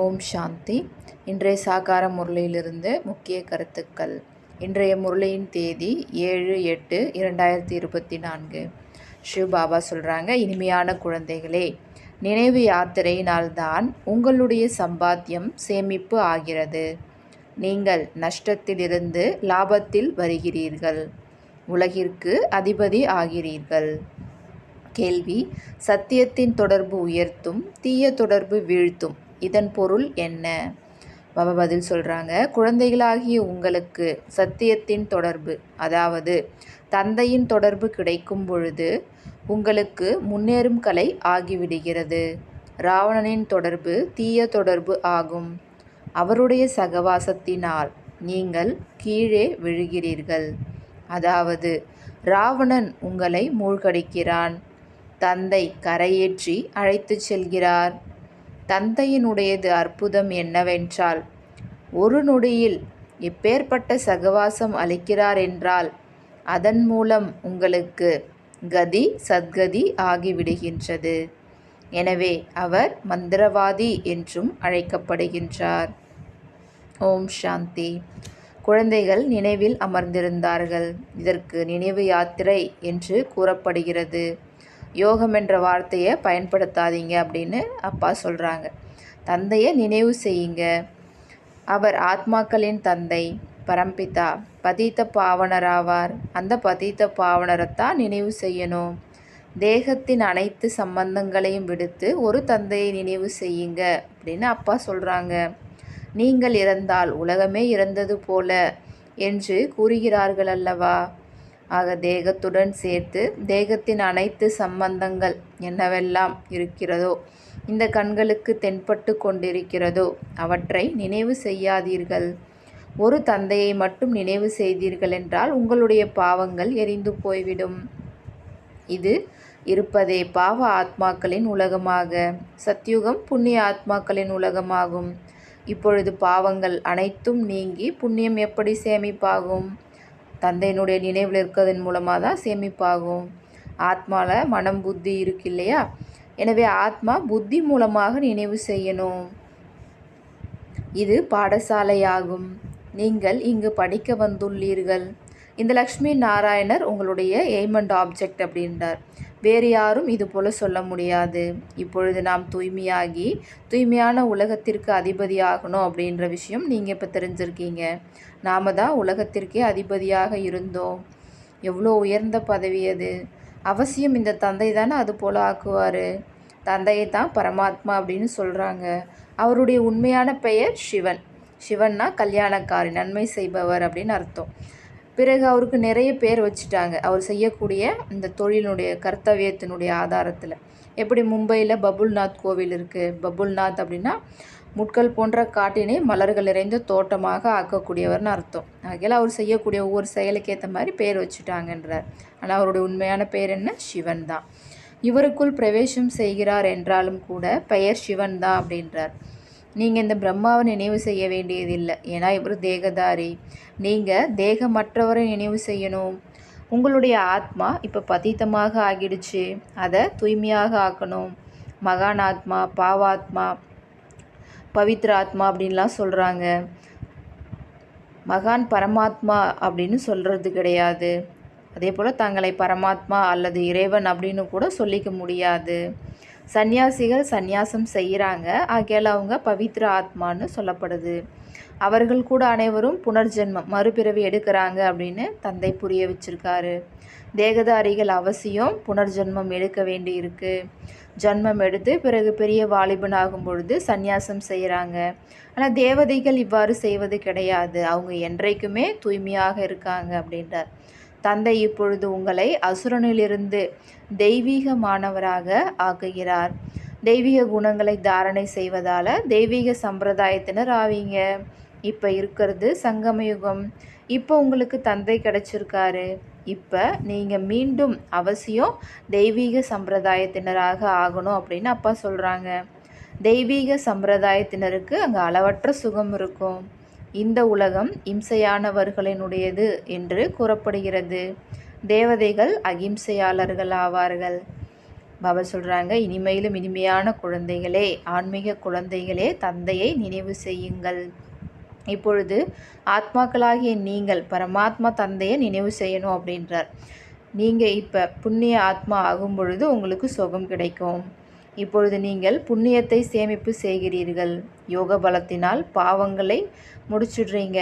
ஓம் சாந்தி. இன்றைய சாகார முரளியிலிருந்து முக்கிய கருத்துக்கள். இன்றைய முரளியின் தேதி 7/8/2024. சிவ பாபா சொல்கிறாங்க, இனிமையான குழந்தைகளே, நினைவு யாத்திரையினால்தான் உங்களுடைய சம்பாத்தியம் சேமிப்பு ஆகிறது. நீங்கள் நஷ்டத்திலிருந்து லாபத்தில் வருகிறீர்கள். உலகிற்கு அதிபதி ஆகிறீர்கள். கேள்வி: சத்தியத்தின் தொடர்பு உயர்த்தும், தீய தொடர்பு வீழ்த்தும். இதன் பொருள் என்ன? பாபா பதில் சொல்கிறாங்க, குழந்தைகளாகிய உங்களுக்கு சத்தியத்தின் தொடர்பு, அதாவது தந்தையின் தொடர்பு கிடைக்கும் பொழுது உங்களுக்கு முன்னேறும் கலை ஆகிவிடுகிறது. ராவணனின் தொடர்பு தீய தொடர்பு ஆகும். அவருடைய சகவாசத்தினால் நீங்கள் கீழே விழுகிறீர்கள். அதாவது ராவணன் உங்களை மூழ்கடிக்கிறான். தந்தை கரையேற்றி அழைத்துச் செல்கிறார். தந்தையினுடையது அற்புதம் என்னவென்றால், ஒரு நொடியில் எப்பேற்பட்ட சகவாசம் அளிக்கிறார் என்றால் அதன் மூலம் உங்களுக்கு கதி சத்கதி ஆகிவிடுகின்றது. எனவே அவர் மந்திரவாதி என்றும் அழைக்கப்படுகின்றார். ஓம் சாந்தி. குழந்தைகள் நினைவில் அமர்ந்திருந்தார்கள். இதற்கு நினைவு யாத்திரை என்று கூறப்படுகிறது. யோகம் என்ற வார்த்தையை பயன்படுத்தாதீங்க அப்படின்னு அப்பா சொல்கிறாங்க. தந்தையை நினைவு செய்யுங்க. அவர் ஆத்மாக்களின் தந்தை, பரம்பிதா, பதித்த பாவனராவார். அந்த பதித்த பாவனரைத்தான் நினைவு செய்யணும். தேகத்தின் அனைத்து சம்பந்தங்களையும் விடுத்து ஒரு தந்தையை நினைவு செய்யுங்க அப்படின்னு அப்பா சொல்கிறாங்க. நீங்கள் இறந்தால் உலகமே இறந்தது போல என்று கூறுகிறார்கள் அல்லவா? ஆக தேகத்துடன் சேர்த்து தேகத்தின் அனைத்து சம்பந்தங்கள் என்னவெல்லாம் இருக்கிறதோ, இந்த கண்களுக்கு தென்பட்டு கொண்டிருக்கிறதோ அவற்றை நினைவு செய்யாதீர்கள். ஒரு தந்தையை மட்டும் நினைவு செய்தீர்கள் என்றால் உங்களுடைய பாவங்கள் எரிந்து போய்விடும். இது இருப்பதே பாவ ஆத்மாக்களின் உலகமாக. சத்யுகம் புண்ணிய ஆத்மாக்களின் உலகமாகும். இப்பொழுது பாவங்கள் அனைத்தும் நீங்கி புண்ணியம் எப்படி சேமிப்பாகும்? தந்தையினுடைய நினைவில் இருக்கிறதன் மூலமாக தான் சேமிப்பாகும். ஆத்மாவில் மனம் புத்தி இருக்கு இல்லையா? எனவே ஆத்மா புத்தி மூலமாக நினைவு செய்யணும். இது பாடசாலையாகும். நீங்கள் இங்கு படிக்க வந்துள்ளீர்கள். இந்த லக்ஷ்மி நாராயணர் உங்களுடைய எய்ம் அண்ட் ஆப்ஜெக்ட் அப்படின்றார். வேறு யாரும் இது போல சொல்ல முடியாது. இப்பொழுது நாம் தூய்மையாகி தூய்மையான உலகத்திற்கு அதிபதியாகணும் அப்படின்ற விஷயம் நீங்கள் இப்போ தெரிஞ்சிருக்கீங்க. நாம் தான் உலகத்திற்கே அதிபதியாக இருந்தோம். எவ்வளோ உயர்ந்த பதவி அது! அவசியம் இந்த தந்தை தானே அது போல் ஆக்குவார். தந்தையை தான் பரமாத்மா அப்படின்னு சொல்கிறாங்க. அவருடைய உண்மையான பெயர் சிவன். சிவன்னா கல்யாணக்காரி, நன்மை செய்பவர் அப்படின்னு அர்த்தம். பிறகு அவருக்கு நிறைய பேர் வச்சுட்டாங்க, அவர் செய்யக்கூடிய இந்த தொழிலுடைய கர்த்தவியத்தினுடைய ஆதாரத்தில். எப்படி மும்பையில் பபுல்நாத் கோவில் இருக்குது. பபுல்நாத் அப்படின்னா முட்கள் போன்ற காட்டினை மலர்கள் நிறைந்த தோட்டமாக ஆக்கக்கூடியவர்னு அர்த்தம். ஆகையால் அவர் செய்யக்கூடிய ஒவ்வொரு செயலுக்கு ஏற்ற மாதிரி பேர் வச்சுட்டாங்கன்றார். ஆனால் அவருடைய உண்மையான பேர் என்ன? சிவன் தான். இவருக்குள் பிரவேசம் செய்கிறார் என்றாலும் கூட பெயர் சிவன் தான் அப்படின்றார். நீங்கள் இந்த பிரம்மாவை நினைவு செய்ய வேண்டியதில்லை, ஏன்னா இவர் தேகதாரி. நீங்கள் தேகமற்றவரை நினைவு செய்யணும். உங்களுடைய ஆத்மா இப்போ பதித்தமாக ஆகிடுச்சு, அதை தூய்மையாக ஆக்கணும். மகான் ஆத்மா, பாவாத்மா, பவித்ர ஆத்மா அப்படின்லாம் சொல்கிறாங்க. மகான் பரமாத்மா அப்படின்னு சொல்கிறது கிடையாது. அதே போல் தங்களை பரமாத்மா அல்லது இறைவன் அப்படின்னு கூட சொல்லிக்க முடியாது. சந்நியாசிகள் சந்நியாசம் செய்கிறாங்க, ஆகையால் அவங்க பவித்ர ஆத்மான்னு சொல்லப்படுது. அவர்கள் கூட அனைவரும் புனர்ஜென்மம் மறுபிறவி எடுக்கிறாங்க அப்படின்னு தந்தை புரிய வச்சிருக்காரு. தேகதாரிகள் அவசியம் புனர்ஜென்மம் எடுக்க வேண்டி இருக்கு. ஜன்மம் எடுத்து பிறகு பெரிய வாலிபனாகும் பொழுது சந்நியாசம் செய்கிறாங்க. ஆனால் தேவதைகள் இவ்வாறு செய்வது கிடையாது. அவங்க என்றைக்குமே தூய்மையாக இருக்காங்க அப்படின்றார். தந்தை இப்பொழுது உங்களை அசுரனிலிருந்து தெய்வீகமானவராக ஆக்குகிறார். தெய்வீக குணங்களை தாரணை செய்வதால் தெய்வீக சம்பிரதாயத்தினர் ஆவீங்க. இப்போ இருக்கிறது சங்கமயுகம். இப்போ உங்களுக்கு தந்தை கிடச்சிருக்காரு. இப்போ நீங்கள் மீண்டும் அவசியம் தெய்வீக சம்பிரதாயத்தினராக ஆகணும் அப்படின்னு அப்பா சொல்கிறாங்க. தெய்வீக சம்பிரதாயத்தினருக்கு அங்கே அளவற்ற சுகம் இருக்கும். இந்த உலகம் இம்சையானவர்களினுடையது என்று கூறப்படுகிறது. தேவதைகள் அகிம்சையாளர்கள் ஆவார்கள். பாபா சொல்கிறாங்க, இனிமையிலும் இனிமையான குழந்தைகளே, ஆன்மீக குழந்தைகளே, தந்தையை நினைவு செய்யுங்கள். இப்பொழுது ஆத்மாக்களாகிய நீங்கள் பரமாத்மா தந்தையை நினைவு செய்யணும் அப்படின்றார். நீங்கள் இப்போ புண்ணிய ஆத்மா ஆகும் பொழுது உங்களுக்கு சுகம் கிடைக்கும். இப்பொழுது நீங்கள் புண்ணியத்தை சேமிப்பு செய்கிறீர்கள். யோக பலத்தினால் பாவங்களை முடிச்சிடுறீங்க.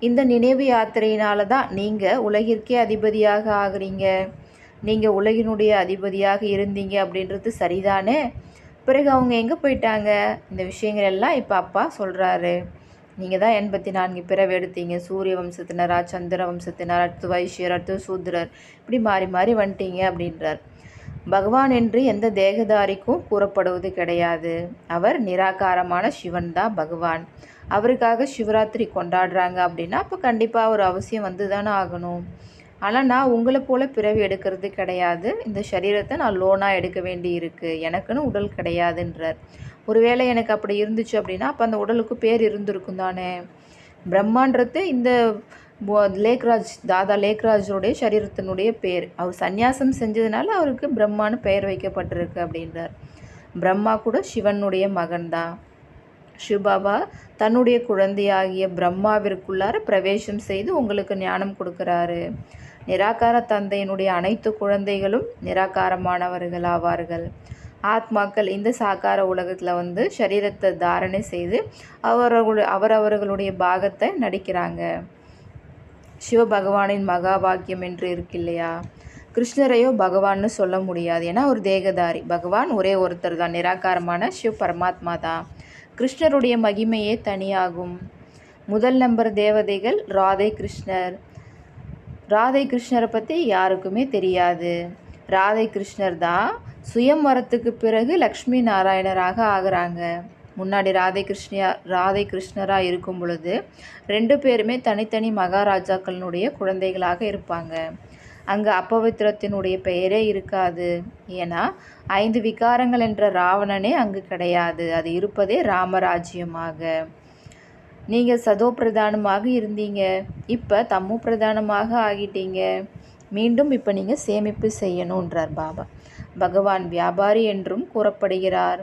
இந்த நினைவு யாத்திரையினால தான் நீங்கள் உலகிற்கே அதிபதியாக ஆகிறீங்க. நீங்கள் உலகினுடைய அதிபதியாக இருந்தீங்க அப்படின்றது சரிதானே? பிறகு அவங்க எங்கே போயிட்டாங்க? இந்த விஷயங்கள் எல்லாம் இப்போ அப்பா சொல்கிறாரு. நீங்கள் தான் 84 பிறவி எடுத்தீங்க. சூரிய வம்சத்தினரா, சந்திர வம்சத்தினர், அடுத்து வைஷ்யர், அடுத்து சூத்திரர், இப்படி மாறி மாறி வந்துட்டீங்க அப்படின்றார். பகவான் என்று எந்த தேகதாரிக்கும் கூறப்படுவது கிடையாது. அவர் நிராகாரமான சிவன் தான் பகவான். அவருக்காக சிவராத்திரி கொண்டாடுறாங்க அப்படின்னா அப்போ கண்டிப்பாக ஒரு அவசியம் வந்து தானே ஆகணும். ஆனால் நான் உங்களை போல் பிறவி எடுக்கிறது கிடையாது. இந்த சரீரத்தை நான் லோனாக எடுக்க வேண்டி இருக்குது. எனக்குன்னு உடல் கிடையாதுன்றார். ஒருவேளை எனக்கு அப்படி இருந்துச்சு அப்படின்னா அப்போ அந்த உடலுக்கு பேர் இருந்திருக்கும் தானே. பிரம்மான்றது இந்த லேக்ராஜ், தாதா லேக்ராஜோடைய சரீரத்தினுடைய பேர். அவர் சந்நியாசம் செஞ்சதுனால அவருக்கு பிரம்மான்னு பெயர் வைக்கப்பட்டிருக்கு அப்படின்றார். பிரம்மா கூட சிவனுடைய மகன்தான். சிவபாபா தன்னுடைய குழந்தையாகிய பிரம்மாவிற்குள்ளார பிரவேசம் செய்து உங்களுக்கு ஞானம் கொடுக்குறாரு. நிராகார தந்தையினுடைய அனைத்து குழந்தைகளும் நிராகாரமானவர்கள் ஆவார்கள். ஆத்மாக்கள் இந்த சாக்கார உலகத்தில் சரீரத்தை தாரணை செய்து அவரவர்களுடைய பாகத்தை நடிக்கிறாங்க. சிவபகவானின் மகாபாக்கியம் என்று இருக்கு இல்லையா? கிருஷ்ணரையோ பகவான்னு சொல்ல முடியாது. ஏன்னா ஒரு தேகதாரி. பகவான் ஒரே ஒருத்தர் தான், நிராகாரமான சிவ பரமாத்மா தான். கிருஷ்ணருடைய மகிமையே தனியாகும். முதல் நம்பர் தேவதைகள் ராதை கிருஷ்ணர். ராதை கிருஷ்ணரை பற்றி யாருக்குமே தெரியாது. ராதை கிருஷ்ணர் தான் சுயம்வரத்துக்கு பிறகு லக்ஷ்மி நாராயணராக ஆகிறாங்க. முன்னாடி ராதை கிருஷ்ணராக இருக்கும் பொழுது 2 பேருமே தனித்தனி மகாராஜாக்களினுடைய குழந்தைகளாக இருப்பாங்க. அங்கே அப்பவித்திரத்தினுடைய பெயரே இருக்காது. ஏன்னா 5 விகாரங்கள் என்ற ராவணனே அங்கு கிடையாது. அது இருப்பதே ராமராஜ்யமாக. நீங்கள் சதோ பிரதானமாக இருந்தீங்க, இப்போ தம்மு பிரதானமாக ஆகிட்டீங்க. மீண்டும் இப்போ நீங்கள் சேமிப்பு செய்யணுன்றார் பாபா. பகவான் வியாபாரி என்றும் கூறப்படுகிறார்.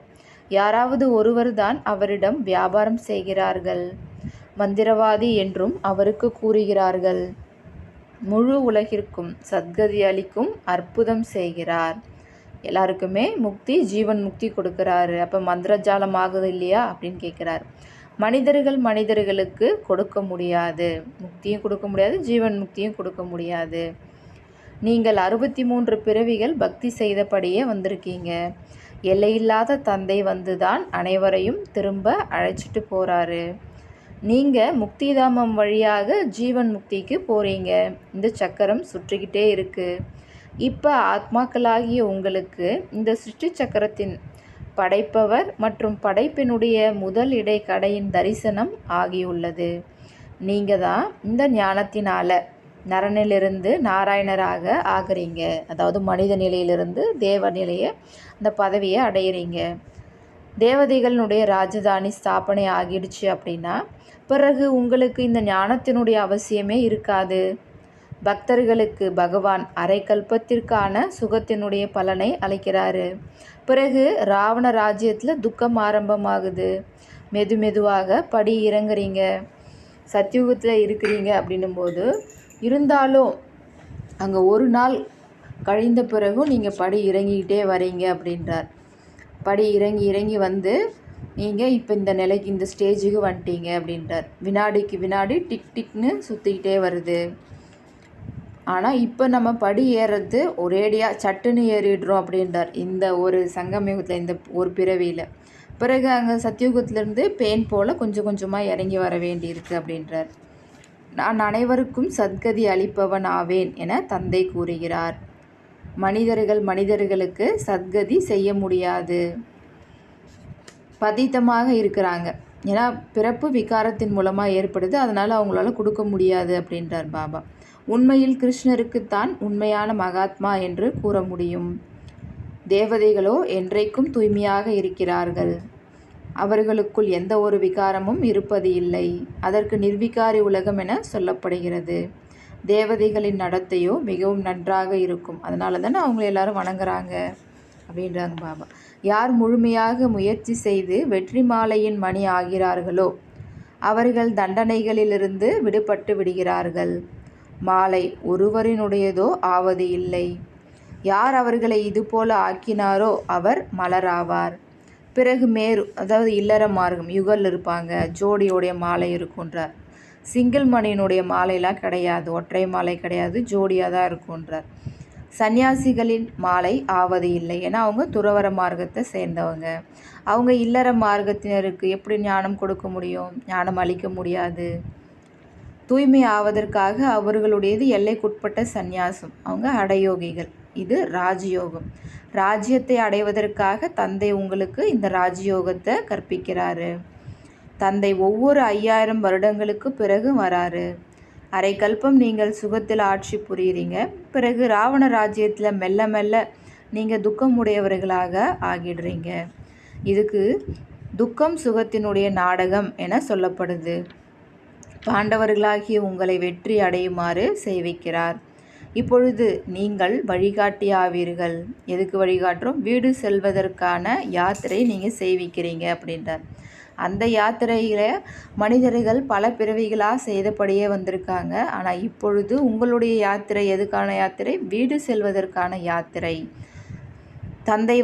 யாராவது ஒருவர் தான் அவரிடம் வியாபாரம் செய்கிறார்கள். மந்திரவாதி என்றும் அவருக்கு கூறுகிறார்கள். முழு உலகிற்கும் சத்கதி அளிக்கும் அற்புதம் செய்கிறார். எல்லாருக்குமே முக்தி, ஜீவன் முக்தி கொடுக்குறாரு. அப்போ மந்திரஜாலம் ஆகுது இல்லையா அப்படின்னு கேட்குறார். மனிதர்களுக்கு கொடுக்க முடியாது. முக்தியும் கொடுக்க முடியாது, ஜீவன் முக்தியும் கொடுக்க முடியாது. நீங்கள் 63 பிறவிகள் பக்தி செய்தபடியே வந்திருக்கீங்க. எல்லையில்லாத தந்தை வந்துதான் அனைவரையும் திரும்ப அழைச்சிட்டு போகிறாரு. நீங்கள் முக்திதாமம் வழியாக ஜீவன் முக்திக்கு போகிறீங்க. இந்த சக்கரம் சுற்றிக்கிட்டே இருக்குது. இப்போ ஆத்மாக்களாகிய உங்களுக்கு இந்த சிருஷ்டி சக்கரத்தின் படைப்பவர் மற்றும் படைப்பினுடைய முதல் இடைக்கடையின் தரிசனம் ஆகியுள்ளது. நீங்கள் தான் இந்த ஞானத்தினால் நரனிலிருந்து நாராயணராக ஆகிறீங்க. அதாவது மனித நிலையிலிருந்து தேவ நிலையை, அந்த பதவியை அடையிறீங்க. தேவதைகளுடைய ராஜதானி ஸ்தாபனை ஆகிடுச்சு அப்படின்னா பிறகு உங்களுக்கு இந்த ஞானத்தினுடைய அவசியமே இருக்காது. பக்தர்களுக்கு பகவான் அரைக்கல்பத்திற்கான சுகத்தினுடைய பலனை அளிக்கிறாரு. பிறகு ராவண ராஜ்யத்தில் துக்கம் ஆரம்பமாகுது. மெதுவாக படி இறங்குறீங்க. சத்தியுகத்தில் இருக்கிறீங்க அப்படின்னும்போது இருந்தாலும் அங்கே ஒரு நாள் கழிந்த பிறகும் நீங்கள் படி இறங்கிக்கிட்டே வரீங்க அப்படின்றார். படி இறங்கி வந்து நீங்கள் இப்போ இந்த நிலைக்கு, இந்த ஸ்டேஜுக்கு வந்துட்டீங்க அப்படின்றார். வினாடிக்கு வினாடி டிக் டிக்னு சுற்றிக்கிட்டே வருது. ஆனால் இப்போ நம்ம படி ஏறுறது ஒரேடியாக சட்டுன்னு ஏறிடுறோம் அப்படின்றார். இந்த ஒரு சங்கமயுகத்தில், இந்த ஒரு பிறவியில். பிறகு அங்கே சத்தியுகத்திலேருந்து பேன் போல் கொஞ்சம் கொஞ்சமாக இறங்கி வர வேண்டியிருக்கு அப்படின்றார். நான் அனைவருக்கும் சத்கதி அளிப்பவன் ஆவேன் என தந்தை கூறுகிறார். மனிதர்களுக்கு சத்கதி செய்ய முடியாது. பதித்தமாக இருக்கிறாங்க. ஏன்னா பிறப்பு விகாரத்தின் மூலமாக ஏற்படுது. அதனால் அவங்களால கொடுக்க முடியாது அப்படின்றார் பாபா. உண்மையில் கிருஷ்ணருக்குத்தான் உண்மையான மகாத்மா என்று கூற முடியும். தேவதைகளோ என்றைக்கும் தூய்மையாக இருக்கிறார்கள். அவர்களுக்குள் எந்த ஒரு விகாரமும் இருப்பது இல்லை. அதற்கு நிர்விகாரி உலகம் என சொல்லப்படுகிறது. தேவதைகளின் நடத்தையோ மிகவும் நன்றாக இருக்கும். அதனால தானே அவங்க எல்லாரும் வணங்குறாங்க. அப்படின்றாங்க பாபா. யார் முழுமையாக முயற்சி செய்து வெற்றி மாலையின் மணி ஆகிறார்களோ அவர்கள் தண்டனைகளிலிருந்து விடுபட்டு விடுகிறார்கள். மாலை ஒருவரினுடையதோ ஆவது இல்லை. யார் அவர்களை இதுபோல ஆக்கினாரோ அவர் மலராவார். பிறகு மேரு, அதாவது இல்லற மார்க்கம், யுகல் இருப்பாங்க, ஜோடியோடைய மாலை இருக்குன்றார். சிங்கிள் மணியினுடைய மாலையெல்லாம் கிடையாது, ஒற்றை மாலை கிடையாது, ஜோடியாக தான் இருக்குன்றார். சன்னியாசிகளின் மாலை ஆவது இல்லை, ஏன்னா அவங்க துறவர மார்க்கத்தை சேர்ந்தவங்க. அவங்க இல்லற மார்க்கத்தினருக்கு எப்படி ஞானம் கொடுக்க முடியும்? ஞானம் அளிக்க முடியாது. தூய்மை ஆவதற்காக அவர்களுடையது எல்லைக்குட்பட்ட சந்நியாசம். அவங்க அடயோகிகள். இது ராஜயோகம். ராஜ்யத்தை அடைவதற்காக தந்தை உங்களுக்கு இந்த ராஜயோகத்தை கற்பிக்கிறாரு. தந்தை ஒவ்வொரு 5000 வருடங்களுக்கு பிறகு வராரு. அரை கல்பம் நீங்கள் சுகத்தில் ஆட்சி புரியுறீங்க. பிறகு ராவண ராஜ்யத்தில் மெல்ல மெல்ல நீங்கள் துக்கம் உடையவர்களாக ஆகிடுறீங்க. இதுக்கு துக்கம் சுகத்தினுடைய நாடகம் என சொல்லப்படுது. பாண்டவர்களாகிய உங்களை வெற்றி அடையுமாறு செய்விக்கிறார். இப்பொழுது நீங்கள் வழிகாட்டி ஆவீர்கள். எதுக்கு வழிகாட்டுறோம்? வீடு செல்வதற்கான யாத்திரை நீங்கள் செய்விக்கிறீங்க அப்படின்றார். அந்த யாத்திரையில் மனிதர்கள் பல பிறவிகளாக செய்தபடியே வந்திருக்காங்க. ஆனால் இப்பொழுது உங்களுடைய யாத்திரை எதுக்கான யாத்திரை? வீடு செல்வதற்கான யாத்திரை. தந்தை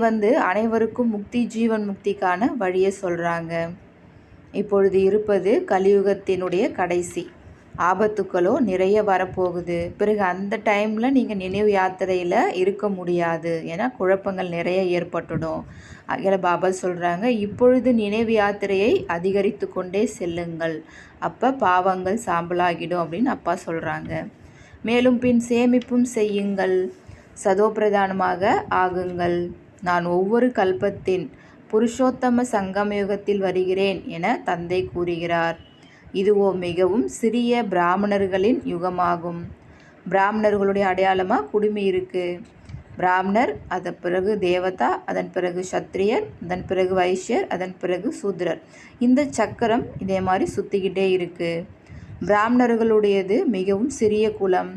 அனைவருக்கும் முக்தி, ஜீவன் முக்திக்கான வழியை சொல்கிறாங்க. இப்பொழுது இருப்பது கலியுகத்தினுடைய கடைசி. ஆபத்துக்களோ நிறைய வரப்போகுது. பிறகு அந்த டைமில் நீங்கள் நினைவு யாத்திரையில் இருக்க முடியாது, ஏன்னா குழப்பங்கள் நிறைய ஏற்பட்டுடும். அதில் பாபா சொல்கிறாங்க, இப்பொழுது நினைவு யாத்திரையை அதிகரித்து கொண்டே செல்லுங்கள், அப்போ பாவங்கள் சாம்பலாகிடும் அப்படின்னு அப்பா சொல்கிறாங்க. மேலும் பின் சேமிப்பும் செய்யுங்கள், சதோப்பிரதானமாக ஆகுங்கள். நான் ஒவ்வொரு கல்பத்தின் புருஷோத்தம சங்கமயுகத்தில் வருகிறேன் என தந்தை கூறுகிறார். இதுவோ மிகவும் சிறிய பிராமணர்களின் யுகமாகும். பிராமணர்களுடைய அடையாளமாக குடுமி இருக்குது. பிராமணர், அதன் பிறகு தேவதா, அதன் பிறகு சத்திரியர், அதன் பிறகு வைஷ்யர், அதன் பிறகு சூத்ரர். இந்த சக்கரம் இதே மாதிரி சுற்றிக்கிட்டே இருக்குது. பிராமணர்களுடையது மிகவும் சிறிய குலம்.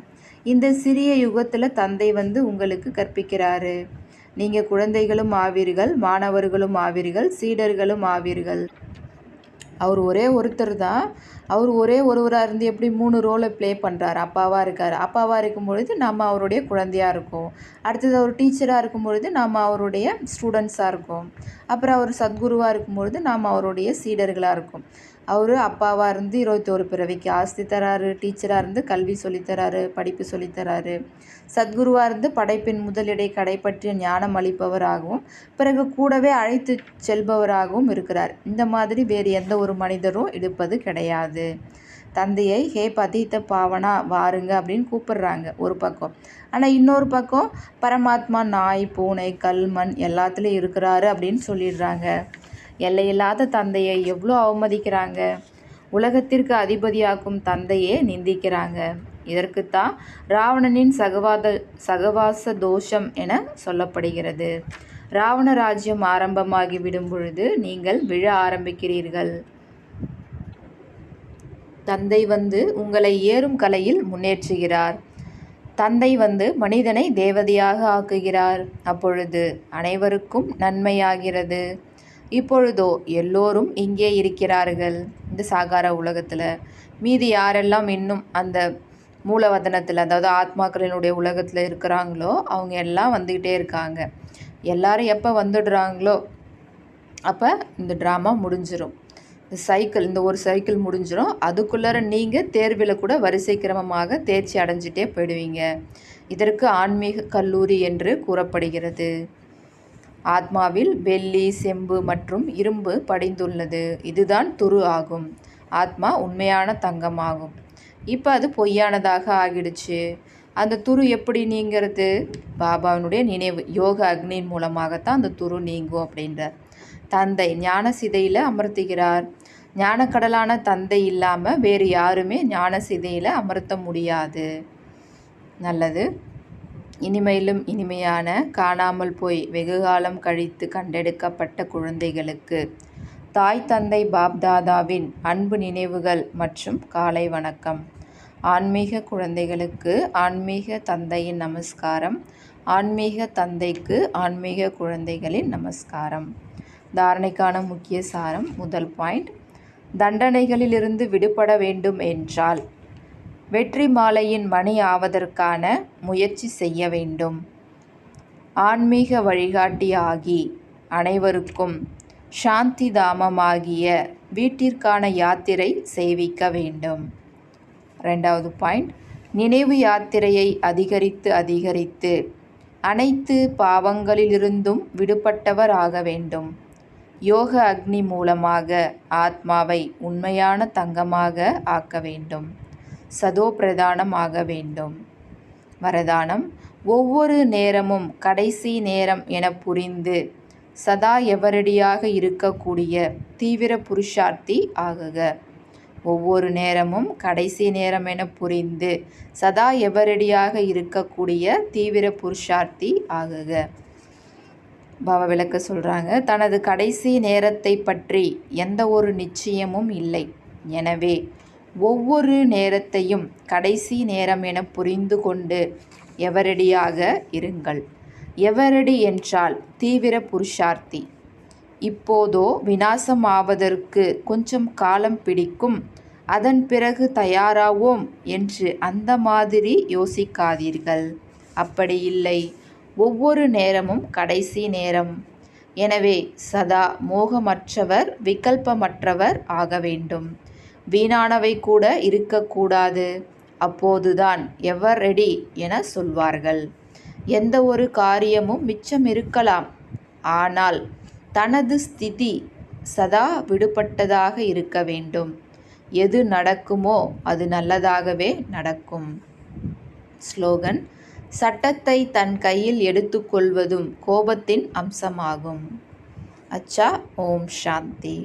இந்த சிறிய யுகத்தில் தந்தை உங்களுக்கு கற்பிக்கிறாரு. நீங்கள் குழந்தைகளும் ஆவீர்கள், மாணவர்களும் ஆவீர்கள், சீடர்களும் ஆவீர்கள். அவர் ஒரே ஒருத்தர் தான். அவர் ஒரே ஒருவராக இருந்து எப்படி 3 ரோலை ப்ளே பண்ணுறாரு? அப்பாவாக இருக்கார். அப்பாவாக இருக்கும் பொழுது நம்ம அவருடைய குழந்தையாக இருக்கோம். அடுத்தது அவர் டீச்சராக இருக்கும் பொழுது நாம் அவருடைய ஸ்டூடெண்ட்ஸாக இருக்கோம். அப்புறம் அவர் சத்குருவாக இருக்கும் பொழுது நாம் அவருடைய சீடர்களாக இருக்கும். அவர் அப்பாவாக இருந்து 21 பிறவிக்கு ஆஸ்தி தராரு. டீச்சராக இருந்து கல்வி சொல்லித்தராரு, படிப்பு சொல்லித்தராரு. சத்குருவாக இருந்து படைப்பின் முதலிடை கடைப்பற்றிய ஞானம் அளிப்பவராகவும் பிறகு கூடவே அழைத்து செல்பவராகவும் இருக்கிறார். இந்த மாதிரி வேறு எந்த ஒரு மனிதரும் இருப்பது கிடையாது. தந்தையை ஹே பதித்த பாவனா வாருங்க அப்படின்னு கூப்பிடுறாங்க ஒரு பக்கம். ஆனால் இன்னொரு பக்கம் பரமாத்மா நாய், பூனை, கல், மண் எல்லாத்துலேயும் இருக்கிறாரு அப்படின்னு சொல்லிடுறாங்க. எல்லையில்லாத தந்தையை எவ்வளோ அவமதிக்கிறாங்க. உலகத்திற்கு அதிபதியாக்கும் தந்தையே நிந்திக்கிறாங்க. இதற்குத்தான் ராவணனின் சகவாச தோஷம் என சொல்லப்படுகிறது. ராவண ராஜ்யம் ஆரம்பமாகி விடும் பொழுது நீங்கள் விழ ஆரம்பிக்கிறீர்கள். தந்தை உங்களை ஏறும் கலையில் முன்னேற்றுகிறார். தந்தை மனிதனை தேவதையாக ஆக்குகிறார். அப்பொழுது அனைவருக்கும் நன்மையாகிறது. இப்பொழுதோ எல்லோரும் இங்கே இருக்கிறார்கள், இந்த சாகார உலகத்தில். மீதி யாரெல்லாம் இன்னும் அந்த மூலவதனத்தில், அதாவது ஆத்மாக்களினுடைய உலகத்தில் இருக்கிறாங்களோ அவங்க எல்லாம் வந்துக்கிட்டே இருக்காங்க. எல்லாரும் எப்போ வந்துடுறாங்களோ அப்போ இந்த ட்ராமா முடிஞ்சிடும். இந்த ஒரு சைக்கிள் முடிஞ்சிடும். அதுக்குள்ளார நீங்கள் தேர்வில் கூட வரிசை கிரமமாக தேர்ச்சி அடைஞ்சிட்டே போயிடுவீங்க. இதற்கு ஆன்மீக கல்லூரி என்று கூறப்படுகிறது. ஆத்மாவில் வெள்ளி, செம்பு மற்றும் இரும்பு படிந்துள்ளது. இதுதான் துரு ஆகும். ஆத்மா உண்மையான தங்கமாகும். இப்போ அது பொய்யானதாக ஆகிடுச்சு. அந்த துரு எப்படி நீங்கிறது? பாபாவினுடைய நினைவு யோக அக்னியின் மூலமாகத்தான் அந்த துரு நீங்கும் அப்படின்றார். தந்தை ஞான சிதையில் அமர்த்துகிறார். ஞானக்கடலான தந்தை இல்லாமல் வேறு யாருமே ஞான சிதையில் அமர்த்த முடியாது. நல்லது. இனிமையிலும் இனிமையான காணாமல் போய் வெகுகாலம் கழித்து கண்டெடுக்கப்பட்ட குழந்தைகளுக்கு தாய் தந்தை பாப்தாதாவின் அன்பு நினைவுகள் மற்றும் காலை வணக்கம். ஆன்மீக குழந்தைகளுக்கு ஆன்மீக தந்தையின் நமஸ்காரம். ஆன்மீக தந்தைக்கு ஆன்மீக குழந்தைகளின் நமஸ்காரம். தாரணைக்கான முக்கிய சாரம். முதல் பாயிண்ட், தண்டனைகளிலிருந்து விடுபட வேண்டும் என்றால் வெற்றி மாலையின் மணி ஆவதற்கான முயற்சி செய்ய வேண்டும். ஆன்மீக வழிகாட்டியாகி அனைவருக்கும் சாந்தி தாமமாகிய வீட்டிற்கான யாத்திரை செய்விக்க வேண்டும். ரெண்டாவது பாயிண்ட், நினைவு யாத்திரையை அதிகரித்து அனைத்து பாவங்களிலிருந்தும் விடுபட்டவர் ஆக வேண்டும். யோக அக்னி மூலமாக ஆத்மாவை உண்மையான தங்கமாக ஆக்க வேண்டும். சதோ பிரதானம் ஆக வேண்டும். வரதானம், ஒவ்வொரு நேரமும் கடைசி நேரம் என புரிந்து சதா எவரடியாக இருக்கக்கூடிய தீவிர புருஷார்த்தி ஆகுக. ஒவ்வொரு நேரமும் கடைசி நேரம் என புரிந்து சதா எவரடியாக இருக்கக்கூடிய தீவிர புருஷார்த்தி ஆகுக. பாபா விளக்க சொல்கிறாங்க, தனது கடைசி நேரத்தை பற்றி எந்த ஒரு நிச்சயமும் இல்லை. எனவே ஒவ்வொரு நேரத்தையும் கடைசி நேரம் என புரிந்து கொண்டு எவரடியாக இருங்கள். எவரடி என்றால் தீவிர புருஷார்த்தி. இப்போதோ விநாசம் ஆவதற்கு கொஞ்சம் காலம் பிடிக்கும், அதன் பிறகு தயாராவோம் என்று அந்த மாதிரி யோசிக்காதீர்கள். அப்படி இல்லை, ஒவ்வொரு நேரமும் கடைசி நேரம். எனவே சதா மோகமற்றவர், விகல்பமற்றவர் ஆக வேண்டும். வீணானவை கூட இருக்கக்கூடாது. அப்போதுதான் எவர் ரெடி என சொல்வார்கள். எந்த ஒரு காரியமும் மிச்சம் இருக்கலாம், ஆனால் தனது ஸ்திதி சதா விடுபட்டதாக இருக்க வேண்டும். எது நடக்குமோ அது நல்லதாகவே நடக்கும். ஸ்லோகன், சட்டத்தை தன் கையில் எடுத்துக்கொள்வதும் கோபத்தின் அம்சமாகும். அச்சா. ஓம் சாந்தி.